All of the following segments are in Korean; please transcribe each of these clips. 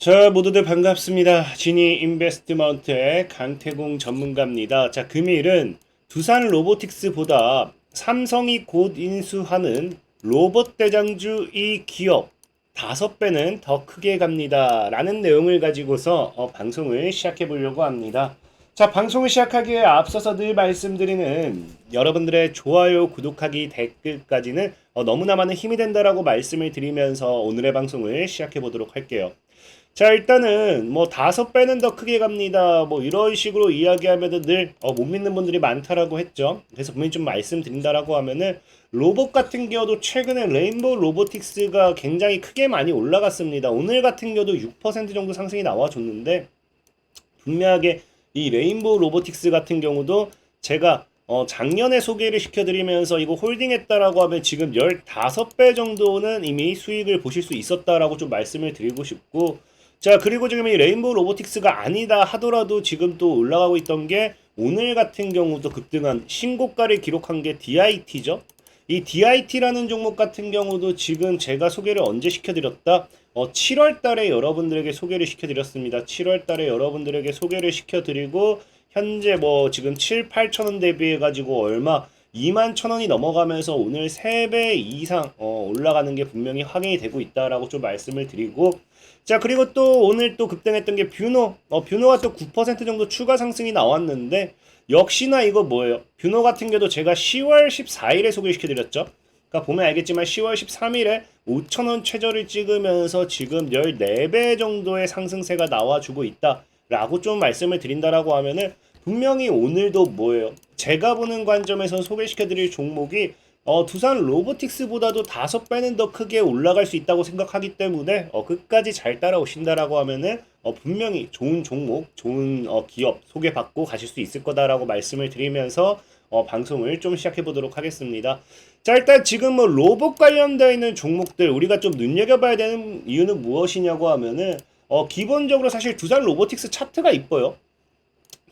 자, 모두들 반갑습니다. 지니 인베스트먼트의 강태공 전문가입니다. 자, 금일은 두산 로보틱스보다 삼성이 곧 인수하는 로봇 대장주 이 기업 5배는 더 크게 갑니다. 라는 내용을 가지고서 방송을 시작해 보려고 합니다. 자, 방송을 시작하기에 앞서서 늘 말씀드리는 여러분들의 좋아요, 구독하기, 댓글까지는 너무나 많은 힘이 된다라고 말씀을 드리면서 오늘의 방송을 시작해 보도록 할게요. 자, 일단은 뭐 5배는 더 크게 갑니다. 뭐 이런 식으로 이야기하면은 늘 못 믿는 분들이 많다라고 했죠. 그래서 분명히 좀 말씀드린다라고 하면은 로봇 같은 경우도 최근에 레인보우 로보틱스가 굉장히 크게 많이 올라갔습니다. 오늘 같은 경우도 6% 정도 상승이 나와줬는데 분명하게 이 레인보우 로보틱스 같은 경우도 제가 작년에 소개를 시켜드리면서 이거 홀딩했다라고 하면 지금 15배 정도는 이미 수익을 보실 수 있었다라고 좀 말씀을 드리고 싶고, 자, 그리고 지금 이 레인보우 로보틱스가 아니다 하더라도 지금 또 올라가고 있던 게 오늘 같은 경우도 급등한 신고가를 기록한 게 DIT죠. 이 DIT라는 종목 같은 경우도 지금 제가 소개를 언제 시켜드렸다? 7월 달에 여러분들에게 소개를 시켜드렸습니다. 7월 달에 여러분들에게 소개를 시켜드리고 현재 뭐 지금 7, 8천 원 대비해 가지고 얼마 2만 천 원이 넘어가면서 오늘 3배 이상 올라가는 게 분명히 확인이 되고 있다라고 좀 말씀을 드리고, 자, 그리고 또 오늘 또 급등했던 게 뷰노. 뷰노가 또 9% 정도 추가 상승이 나왔는데 역시나 이거 뭐예요? 뷰노 같은 경우도 제가 10월 14일에 소개시켜드렸죠. 그러니까 보면 알겠지만 10월 13일에 5,000원 최저를 찍으면서 지금 14배 정도의 상승세가 나와주고 있다라고 좀 말씀을 드린다라고 하면은 분명히 오늘도 뭐예요? 제가 보는 관점에서 소개시켜드릴 종목이 두산 로보틱스보다도 5배는 더 크게 올라갈 수 있다고 생각하기 때문에 끝까지 잘 따라오신다라고 하면은 분명히 좋은 종목, 좋은 기업 소개받고 가실 수 있을 거다라고 말씀을 드리면서 방송을 좀 시작해 보도록 하겠습니다. 자, 일단 지금 뭐 로봇 관련되어 있는 종목들 우리가 좀 눈여겨봐야 되는 이유는 무엇이냐고 하면은 기본적으로 사실 두산 로보틱스 차트가 이뻐요.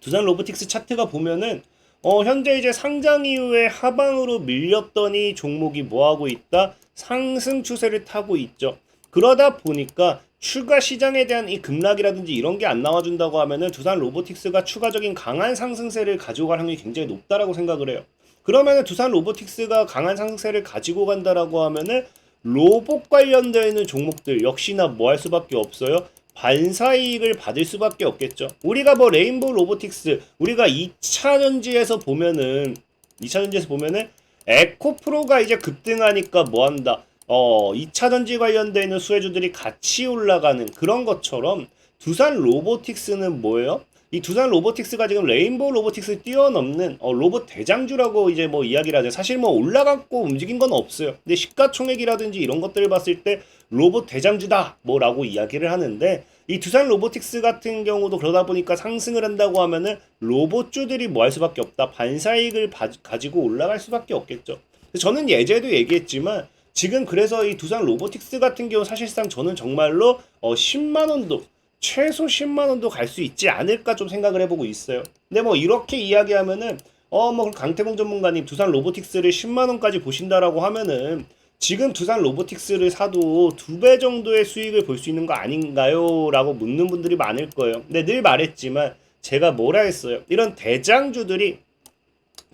두산 로보틱스 차트가 보면은 현재 이제 상장 이후에 하방으로 밀렸더니 종목이 뭐하고 있다? 상승 추세를 타고 있죠. 그러다 보니까 추가 시장에 대한 이 급락이라든지 이런 게 안 나와준다고 하면은 두산 로보틱스가 추가적인 강한 상승세를 가지고 갈 확률이 굉장히 높다라고 생각을 해요. 그러면은 두산 로보틱스가 강한 상승세를 가지고 간다라고 하면은 로봇 관련되어 있는 종목들 역시나 뭐 할 수밖에 없어요. 반사이익을 받을 수밖에 없겠죠. 우리가 뭐 레인보우 로보틱스 우리가 2차 전지에서 보면은 에코프로가 이제 급등하니까 뭐 한다. 2차 전지 관련되어 있는 수혜주들이 같이 올라가는 그런 것처럼 두산 로보틱스는 뭐예요? 이 두산 로보틱스가 지금 레인보우 로보틱스를 뛰어넘는 로봇 대장주라고 이제 뭐 이야기를 하죠. 사실 뭐 올라갔고 움직인 건 없어요. 근데 시가총액이라든지 이런 것들을 봤을 때 로봇 대장주다 뭐라고 이야기를 하는데, 이 두산 로보틱스 같은 경우도 그러다 보니까 상승을 한다고 하면은 로봇주들이 뭐 할 수밖에 없다. 반사이익을 가지고 올라갈 수밖에 없겠죠. 저는 예전에도 얘기했지만 지금 그래서 이 두산 로보틱스 같은 경우 사실상 저는 정말로 10만 원도 최소 10만 원도 갈 수 있지 않을까 좀 생각을 해보고 있어요. 근데 뭐 이렇게 이야기하면은 뭐 강태공 전문가님 두산 로보틱스를 10만 원까지 보신다라고 하면은 지금 두산 로보틱스를 사도 2배 정도의 수익을 볼 수 있는 거 아닌가요? 라고 묻는 분들이 많을 거예요. 근데 늘 말했지만 제가 뭐라 했어요? 이런 대장주들이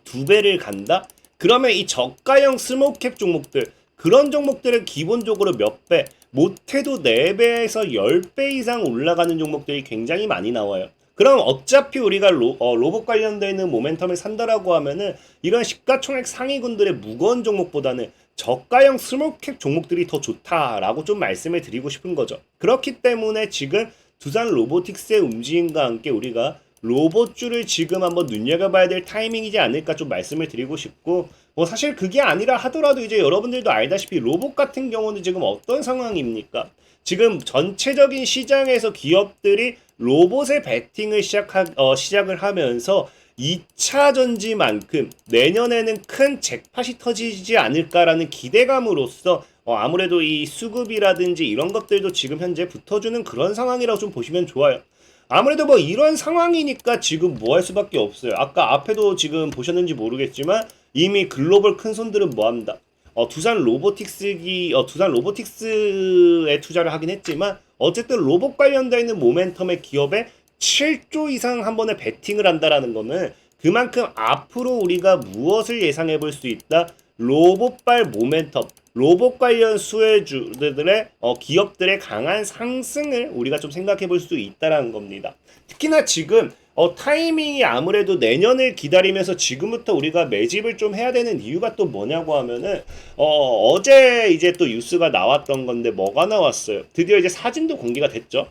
2배를 간다? 그러면 이 저가형 스몰캡 종목들 그런 종목들은 기본적으로 몇 배, 못해도 4배에서 10배 이상 올라가는 종목들이 굉장히 많이 나와요. 그럼 어차피 우리가 로봇 관련되어 있는 모멘텀을 산다라고 하면은 이런 시가총액 상위군들의 무거운 종목보다는 저가형 스몰캡 종목들이 더 좋다라고 좀 말씀을 드리고 싶은 거죠. 그렇기 때문에 지금 두산 로보틱스의 움직임과 함께 우리가 로봇주를 지금 한번 눈여겨봐야 될 타이밍이지 않을까 좀 말씀을 드리고 싶고, 뭐 사실 그게 아니라 하더라도 이제 여러분들도 알다시피 로봇 같은 경우는 지금 어떤 상황입니까? 지금 전체적인 시장에서 기업들이 로봇에 베팅을 시작을 하면서 2차 전지만큼 내년에는 큰 잭팟이 터지지 않을까라는 기대감으로써 아무래도 이 수급이라든지 이런 것들도 지금 현재 붙어주는 그런 상황이라고 좀 보시면 좋아요. 아무래도 뭐 이런 상황이니까 지금 뭐 할 수밖에 없어요. 아까 앞에도 지금 보셨는지 모르겠지만 이미 글로벌 큰손들은 뭐 합니다. 두산 로보틱스에 투자를 하긴 했지만 어쨌든 로봇 관련되어 있는 모멘텀의 기업에 7조 이상 한 번에 베팅을 한다라는 거는 그만큼 앞으로 우리가 무엇을 예상해 볼 수 있다? 로봇발 모멘텀, 로봇 관련 수혜주들의 기업들의 강한 상승을 우리가 좀 생각해 볼 수 있다라는 겁니다. 특히나 지금 타이밍이 아무래도 내년을 기다리면서 지금부터 우리가 매집을 좀 해야 되는 이유가 또 뭐냐고 하면은 어제 이제 또 뉴스가 나왔던 건데 뭐가 나왔어요? 드디어 이제 사진도 공개가 됐죠.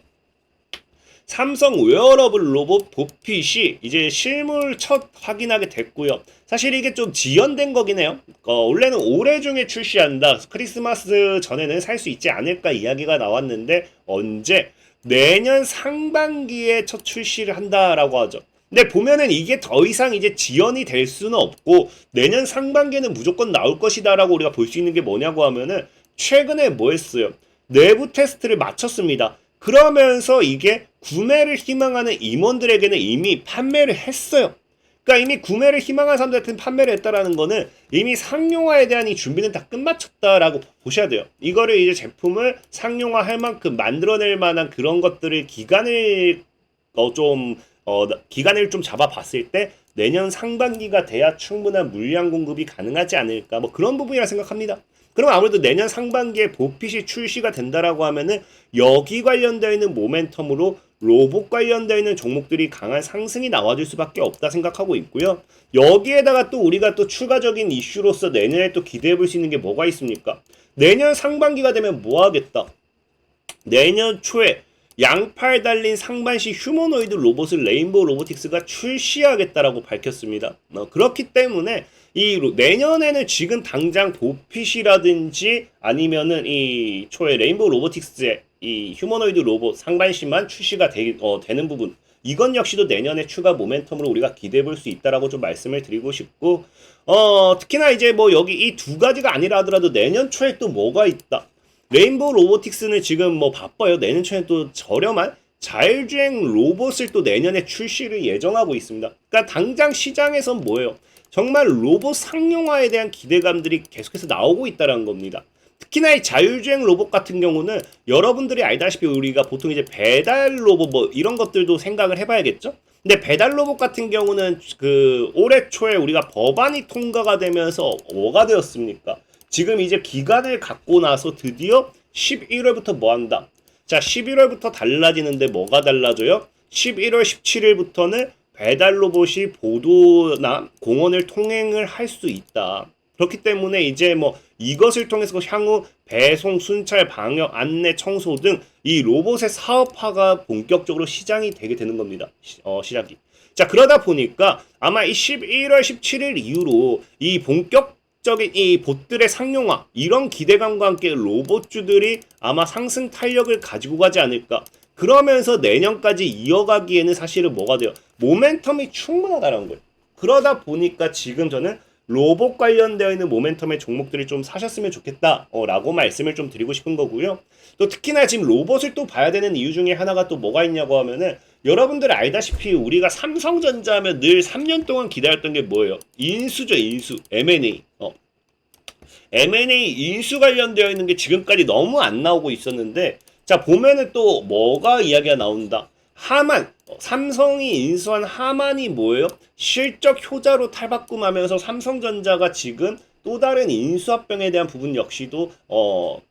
삼성 웨어러블 로봇 보핏이 이제 실물 첫 확인하게 됐고요. 사실 이게 좀 지연된 거긴 해요. 원래는 올해 중에 출시한다. 크리스마스 전에는 살 수 있지 않을까 이야기가 나왔는데 언제? 내년 상반기에 첫 출시를 한다라고 하죠. 근데 보면은 이게 더 이상 이제 지연이 될 수는 없고 내년 상반기에는 무조건 나올 것이다라고 우리가 볼 수 있는 게 뭐냐고 하면은 최근에 뭐 했어요? 내부 테스트를 마쳤습니다. 그러면서 이게 구매를 희망하는 임원들에게는 이미 판매를 했어요. 그러니까 이미 구매를 희망하는 사람들한테는 판매를 했다라는 거는 이미 상용화에 대한 이 준비는 다 끝마쳤다라고 보셔야 돼요. 이거를 이제 제품을 상용화할 만큼 만들어낼 만한 그런 것들을 기간을 좀 잡아봤을 때 내년 상반기가 돼야 충분한 물량 공급이 가능하지 않을까 뭐 그런 부분이라 생각합니다. 그럼 아무래도 내년 상반기에 보핏이 출시가 된다라고 하면은 여기 관련되어 있는 모멘텀으로 로봇 관련되어 있는 종목들이 강한 상승이 나와줄 수밖에 없다 생각하고 있고요. 여기에다가 또 우리가 또 추가적인 이슈로서 내년에 또 기대해 볼 수 있는 게 뭐가 있습니까? 내년 상반기가 되면 뭐 하겠다? 내년 초에 양팔 달린 상반시 휴머노이드 로봇을 레인보우 로보틱스가 출시하겠다라고 밝혔습니다. 그렇기 때문에 내년에는 지금 당장 보핏이라든지 아니면은 이 초에 레인보우 로보틱스의 이 휴머노이드 로봇 상반시만 출시가 되는 부분 이건 역시도 내년에 추가 모멘텀으로 우리가 기대해 볼 수 있다라고 좀 말씀을 드리고 싶고 특히나 이제 뭐 여기 이 두 가지가 아니라 하더라도 내년 초에 또 뭐가 있다. 레인보우 로보틱스는 지금 뭐 바빠요. 내년 초에 또 저렴한 자율주행 로봇을 또 내년에 출시를 예정하고 있습니다. 그러니까 당장 시장에선 뭐예요? 정말 로봇 상용화에 대한 기대감들이 계속해서 나오고 있다는 겁니다. 특히나 이 자율주행 로봇 같은 경우는 여러분들이 알다시피 우리가 보통 이제 배달 로봇 뭐 이런 것들도 생각을 해봐야겠죠? 근데 배달 로봇 같은 경우는 그 올해 초에 우리가 법안이 통과가 되면서 뭐가 되었습니까? 지금 이제 기간을 갖고 나서 드디어 11월부터 뭐 한다? 자, 11월부터 달라지는데 뭐가 달라져요? 11월 17일부터는 배달 로봇이 보도나 공원을 통행을 할 수 있다. 그렇기 때문에 이제 뭐 이것을 통해서 향후 배송, 순찰, 방역, 안내, 청소 등 이 로봇의 사업화가 본격적으로 시장이 되게 되는 겁니다. 시작이. 자, 그러다 보니까 아마 이 11월 17일 이후로 이 본격적인 이 봇들의 상용화 이런 기대감과 함께 로봇주들이 아마 상승 탄력을 가지고 가지 않을까. 그러면서 내년까지 이어가기에는 사실은 뭐가 돼요? 모멘텀이 충분하다는 거예요. 그러다 보니까 지금 저는 로봇 관련되어 있는 모멘텀의 종목들을 좀 사셨으면 좋겠다 라고 말씀을 좀 드리고 싶은 거고요. 또 특히나 지금 로봇을 또 봐야 되는 이유 중에 하나가 또 뭐가 있냐고 하면은 여러분들 알다시피 우리가 삼성전자 하면 늘 3년 동안 기다렸던 게 뭐예요? 인수죠, 인수. M&A. M&A 인수 관련되어 있는 게 지금까지 너무 안 나오고 있었는데 자, 보면은 또 뭐가 이야기가 나온다. 하만, 삼성이 인수한 하만이 뭐예요? 실적 효자로 탈바꿈하면서 삼성전자가 지금 또 다른 인수합병에 대한 부분 역시도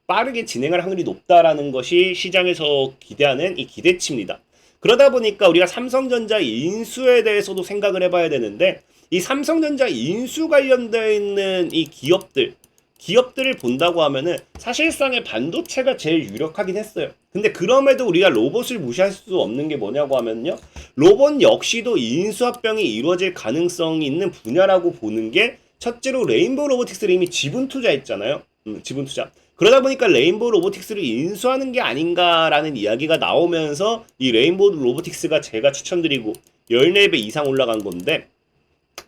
빠르게 진행할 확률이 높다라는 것이 시장에서 기대하는 이 기대치입니다. 그러다 보니까 우리가 삼성전자 인수에 대해서도 생각을 해봐야 되는데 이 삼성전자 인수 관련되어 있는 이 기업들을 본다고 하면은 사실상의 반도체가 제일 유력하긴 했어요. 근데 그럼에도 우리가 로봇을 무시할 수 없는 게 뭐냐고 하면요. 로봇 역시도 인수합병이 이루어질 가능성이 있는 분야라고 보는 게 첫째로 레인보우 로보틱스를 이미 지분 투자했잖아요. 지분 투자. 그러다 보니까 레인보우 로보틱스를 인수하는 게 아닌가라는 이야기가 나오면서 이 레인보우 로보틱스가 제가 추천드리고 14배 이상 올라간 건데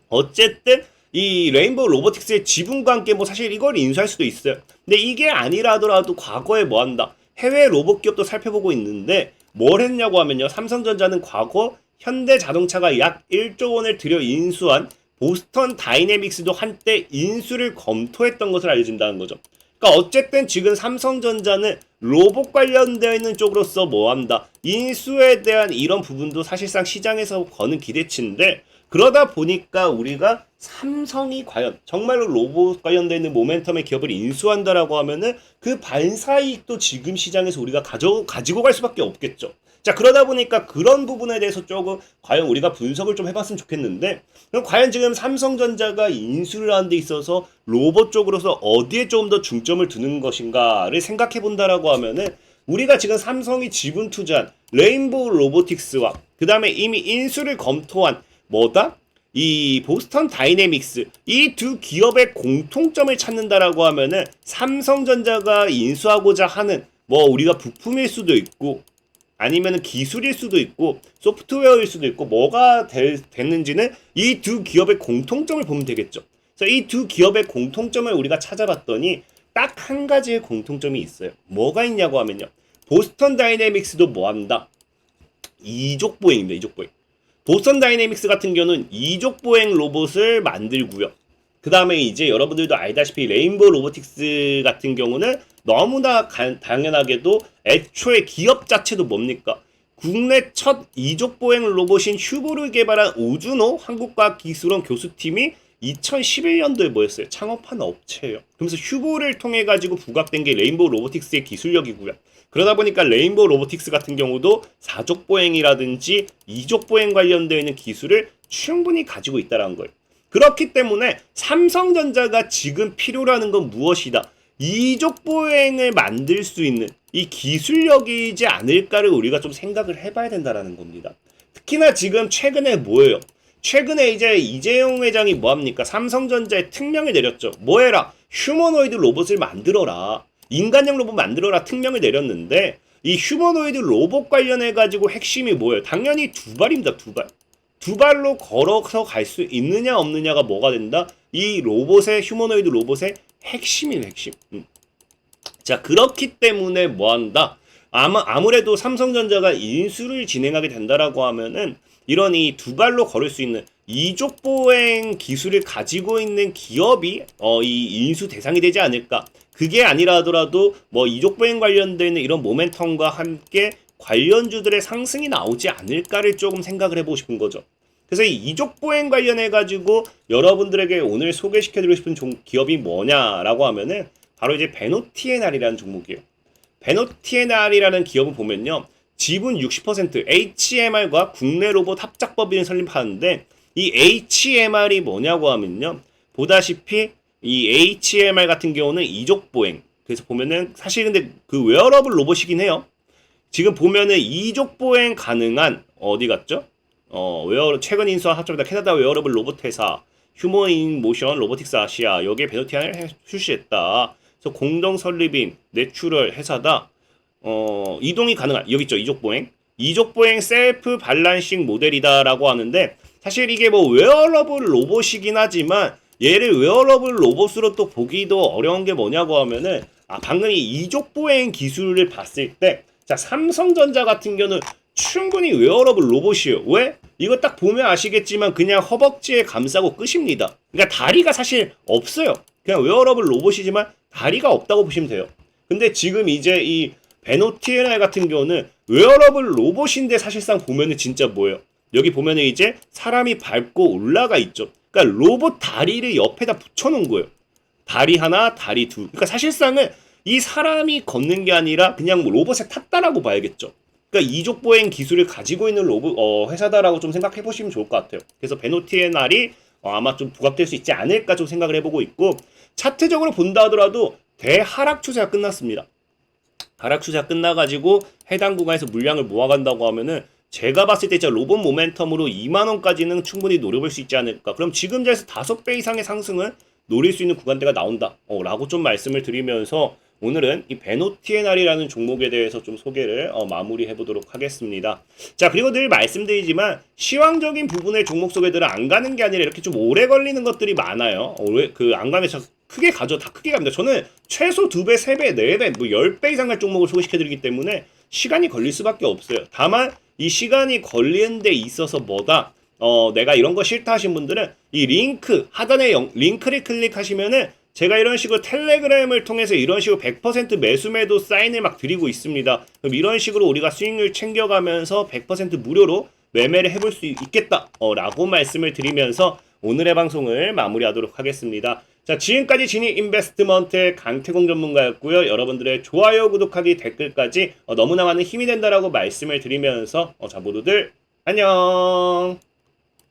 어쨌든 이 레인보우 로보틱스의 지분과 함께 뭐 사실 이걸 인수할 수도 있어요. 근데 이게 아니라 하더라도 과거에 뭐 한다. 해외 로봇 기업도 살펴보고 있는데 뭘 했냐고 하면요. 삼성전자는 과거 현대자동차가 약 1조 원을 들여 인수한 보스턴 다이내믹스도 한때 인수를 검토했던 것을 알려준다는 거죠. 그러니까 어쨌든 지금 삼성전자는 로봇 관련되어 있는 쪽으로서 뭐한다. 인수에 대한 이런 부분도 사실상 시장에서 거는 기대치인데 그러다 보니까 우리가 삼성이 과연 정말로 로봇 관련되어 있는 모멘텀의 기업을 인수한다라고 하면은 그 반사이익도 지금 시장에서 우리가 가지고 갈 수밖에 없겠죠. 자, 그러다 보니까 그런 부분에 대해서 조금 과연 우리가 분석을 좀 해봤으면 좋겠는데 그럼 과연 지금 삼성전자가 인수를 하는 데 있어서 로봇 쪽으로서 어디에 조금 더 중점을 두는 것인가를 생각해 본다라고 하면은 우리가 지금 삼성이 지분 투자한 레인보우 로보틱스와 그 다음에 이미 인수를 검토한 뭐다? 이 보스턴 다이내믹스 이 두 기업의 공통점을 찾는다라고 하면은 삼성전자가 인수하고자 하는 뭐 우리가 부품일 수도 있고 아니면은 기술일 수도 있고 소프트웨어일 수도 있고 뭐가 됐는지는 이 두 기업의 공통점을 보면 되겠죠. 그래서 이 두 기업의 공통점을 우리가 찾아봤더니 딱 한 가지의 공통점이 있어요. 뭐가 있냐고 하면요. 보스턴 다이내믹스도 뭐한다? 이족 보행입니다. 이족 보행. 보스턴 다이내믹스 같은 경우는 이족 보행 로봇을 만들고요. 그 다음에 이제 여러분들도 알다시피 레인보우 로보틱스 같은 경우는 너무나 당연하게도 애초에 기업 자체도 뭡니까? 국내 첫 이족 보행 로봇인 휴보를 개발한 오준호 한국과학기술원 교수팀이 2011년도에 뭐였어요? 창업한 업체예요. 그러면서 휴보를 통해 가지고 부각된 게 레인보우 로보틱스의 기술력이고요. 그러다 보니까 레인보우 로보틱스 같은 경우도 사족 보행이라든지 이족 보행 관련되어 있는 기술을 충분히 가지고 있다는 거예요. 그렇기 때문에 삼성전자가 지금 필요로 하는 건 무엇이다? 이족 보행을 만들 수 있는 이 기술력이지 않을까를 우리가 좀 생각을 해봐야 된다는 겁니다. 특히나 지금 최근에 뭐예요? 최근에 이제 이재용 회장이 뭐합니까? 삼성전자에 특명을 내렸죠. 뭐해라? 휴머노이드 로봇을 만들어라. 인간형 로봇 만들어라 특명을 내렸는데 이 휴머노이드 로봇 관련해가지고 핵심이 뭐예요? 당연히 두 발입니다. 두 발. 두 발로 걸어서 갈 수 있느냐 없느냐가 뭐가 된다? 이 로봇의 휴머노이드 로봇의 핵심이에요. 핵심. 자, 그렇기 때문에 뭐한다? 아무래도 삼성전자가 인수를 진행하게 된다라고 하면은 이런 이 두 발로 걸을 수 있는 이족 보행 기술을 가지고 있는 기업이 이 인수 대상이 되지 않을까. 그게 아니라 하더라도 뭐 이족 보행 관련되어 있는 이런 모멘텀과 함께 관련주들의 상승이 나오지 않을까를 조금 생각을 해보고 싶은 거죠. 그래서 이 이족 보행 관련해 가지고 여러분들에게 오늘 소개시켜드리고 싶은 기업이 뭐냐라고 하면은 바로 이제 베노티에날이라는 종목이에요. 베노티에날이라는 기업을 보면요. 지분 60% HMR과 국내 로봇 합작법인을 설립하는데 이 HMR이 뭐냐고 하면요. 보다시피 이 HMR 같은 경우는 이족 보행. 그래서 보면은 사실 근데 그 웨어러블 로봇이긴 해요. 지금 보면은 이족 보행 가능한 어디 갔죠? 최근 인수한 합작이다. 캐나다 웨어러블 로봇 회사 휴머인 모션 로보틱스 아시아 여기에 베노티안을 출시했다. 그래서 공동 설립인 내추럴 회사다. 이동이 가능한 여기 있죠. 이족 보행. 이족 보행 셀프 발란싱 모델이다라고 하는데 사실 이게 뭐 웨어러블 로봇이긴 하지만 얘를 웨어러블 로봇으로 또 보기도 어려운 게 뭐냐고 하면은 방금 이 이족 보행 기술을 봤을 때 자, 삼성전자 같은 경우는 충분히 웨어러블 로봇이에요. 왜? 이거 딱 보면 아시겠지만 그냥 허벅지에 감싸고 끝입니다. 그러니까 다리가 사실 없어요. 그냥 웨어러블 로봇이지만 다리가 없다고 보시면 돼요. 근데 지금 이제 이 베노티에날 같은 경우는 웨어러블 로봇인데 사실상 보면은 진짜 뭐예요? 여기 보면은 이제 사람이 밟고 올라가 있죠. 그러니까 로봇 다리를 옆에다 붙여놓은 거예요. 다리 하나, 다리 둘. 그러니까 사실상은 이 사람이 걷는 게 아니라 그냥 뭐 로봇에 탔다라고 봐야겠죠. 그러니까 이족 보행 기술을 가지고 있는 로봇 회사다라고 좀 생각해 보시면 좋을 것 같아요. 그래서 베노티에날이 아마 좀 부각될 수 있지 않을까 좀 생각을 해보고 있고 차트적으로 본다 하더라도 대하락 추세가 끝났습니다. 하락 추세가 끝나가지고 해당 구간에서 물량을 모아간다고 하면은 제가 봤을 때 진짜 로봇 모멘텀으로 2만원까지는 충분히 노려볼 수 있지 않을까. 그럼 지금 자리에서 5배 이상의 상승을 노릴 수 있는 구간대가 나온다. 라고 좀 말씀을 드리면서 오늘은 이 베노티에날이라는 종목에 대해서 좀 소개를 마무리해 보도록 하겠습니다. 자, 그리고 늘 말씀드리지만 시황적인 부분의 종목 소개들은 안 가는 게 아니라 이렇게 좀 오래 걸리는 것들이 많아요. 안 가면 크게 가죠. 다 크게 갑니다. 저는 최소 2배, 3배, 4배, 뭐 10배 이상 갈 종목을 소개시켜드리기 때문에 시간이 걸릴 수밖에 없어요. 다만 이 시간이 걸리는 데 있어서 뭐다? 내가 이런 거 싫다 하신 분들은 이 링크 하단에 링크를 클릭하시면은 제가 이런 식으로 텔레그램을 통해서 이런 식으로 100% 매수 매도 사인을 막 드리고 있습니다. 그럼 이런 식으로 우리가 수익률 챙겨가면서 100% 무료로 매매를 해볼 수 있겠다 라고 말씀을 드리면서 오늘의 방송을 마무리하도록 하겠습니다. 자, 지금까지 지니 인베스트먼트의 강태공 전문가였고요. 여러분들의 좋아요, 구독하기, 댓글까지 너무나 많은 힘이 된다라고 말씀을 드리면서 자, 모두들 안녕.